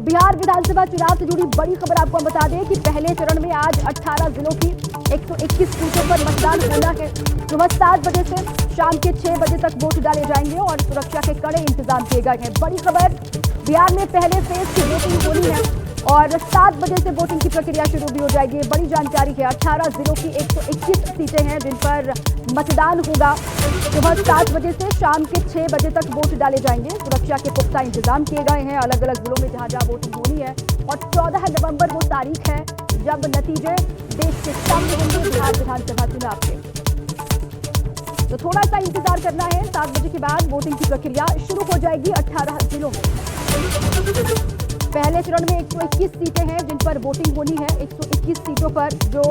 बिहार विधानसभा चुनाव से जुड़ी बड़ी खबर आपको हम बता दें कि पहले चरण में आज 18 जिलों की 121 सीटों पर मतदान होना है। सुबह 7 बजे से शाम के 6 बजे तक वोट डाले जाएंगे और सुरक्षा के कड़े इंतजाम किए गए हैं। बड़ी खबर, बिहार में पहले फेज की वोटिंग होनी है और 7 बजे से वोटिंग की प्रक्रिया शुरू भी हो जाएगी। बड़ी जानकारी है, 18 जिलों की 121 सीटें हैं जिन पर मतदान होगा। सुबह 7 बजे से शाम के 6 बजे तक वोट डाले जाएंगे। सुरक्षा के पुख्ता इंतजाम किए गए हैं अलग अलग जिलों में जहां जहां वोटिंग होनी है। और 14 नवंबर वो तारीख है जब नतीजे देश के सामने होंगे बिहार विधानसभा चुनाव के। तो थोड़ा सा इंतजार करना है, 7 बजे के बाद वोटिंग की प्रक्रिया शुरू हो जाएगी 18 जिलों में। पहले चरण में 121 सीटें हैं जिन पर वोटिंग होनी है। 121 सीटों पर जो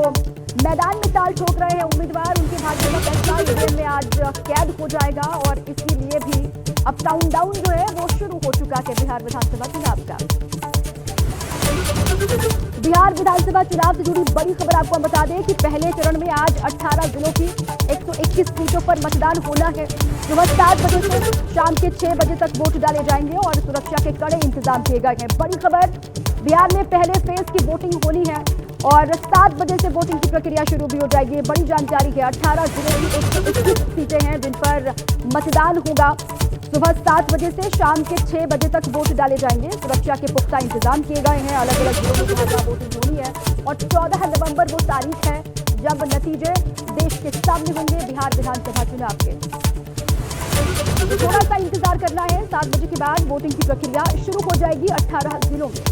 मैदान में ताल ठोक रहे हैं उम्मीदवार, उनके भाग्य का फैसला ईवीएम में आज कैद हो जाएगा और इसके लिए भी अब काउंटडाउन जो है वो शुरू हो चुका है बिहार विधानसभा चुनाव का। बिहार विधानसभा चुनाव से जुड़ी बड़ी खबर आपको हम बता दें कि पहले चरण में आज 18 जिलों की 121 सीटों पर मतदान होना है। सुबह 7 बजे से शाम के 6 बजे तक वोट डाले जाएंगे और सुरक्षा के कड़े इंतजाम किए गए हैं। बड़ी खबर, बिहार में पहले फेज की वोटिंग होनी है और 7 बजे से वोटिंग की प्रक्रिया शुरू भी हो जाएगी। बड़ी जानकारी है, 18 जिलों की 121 सीटें हैं जिन पर मतदान होगा। सुबह 7 बजे से शाम के 6 बजे तक वोट डाले जाएंगे। सुरक्षा के पुख्ता इंतजाम किए गए हैं अलग अलग जिलों में जहां जहां वोटिंग होनी है। और 14 नवंबर वो तारीख है जब नतीजे देश के सामने होंगे बिहार विधानसभा चुनाव के। तो थोड़ा सा इंतजार करना है, 7 बजे के बाद वोटिंग की प्रक्रिया शुरू हो जाएगी 18 जिलों में।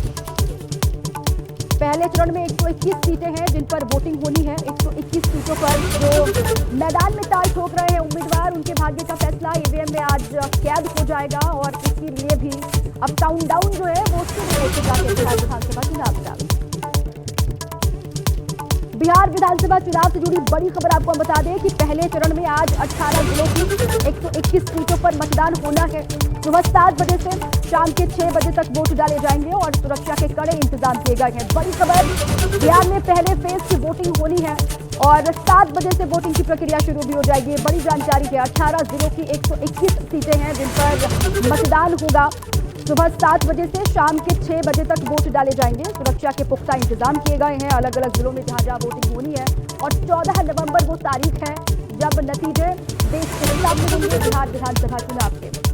पहले चरण में 121 सीटें हैं जिन पर वोटिंग होनी है। 121 सीटों पर जो मैदान में ताल ठोक रहे हैं उम्मीदवार, उनके भाग्य का फैसला ईवीएम में आज कैद हो जाएगा और इसके लिए भी अब काउंटडाउन जो है वो शुरू हो चुका है बिहार विधानसभा चुनाव का। बिहार विधानसभा चुनाव से जुड़ी बड़ी खबर आपको हम बता दें कि पहले चरण में आज 18 जिलों की 121 सीटों पर मतदान होना है। सुबह 7 बजे से शाम के 6 बजे तक वोट डाले जाएंगे और सुरक्षा के कड़े इंतजाम किए गए हैं। बड़ी खबर, बिहार में पहले फेज की वोटिंग होनी है और 7 बजे से वोटिंग की प्रक्रिया शुरू भी हो जाएगी। बड़ी जानकारी है, 18 जिलों की 121 सीटें हैं जिन पर मतदान होगा। सुबह 7 बजे से शाम के 6 बजे तक वोट डाले जाएंगे। सुरक्षा के पुख्ता इंतजाम किए गए हैं अलग अलग जिलों में जहां जहां वोटिंग होनी है। और 14 नवंबर वो तारीख है जब नतीजे देश के सामने होंगे बिहार विधानसभा चुनाव के।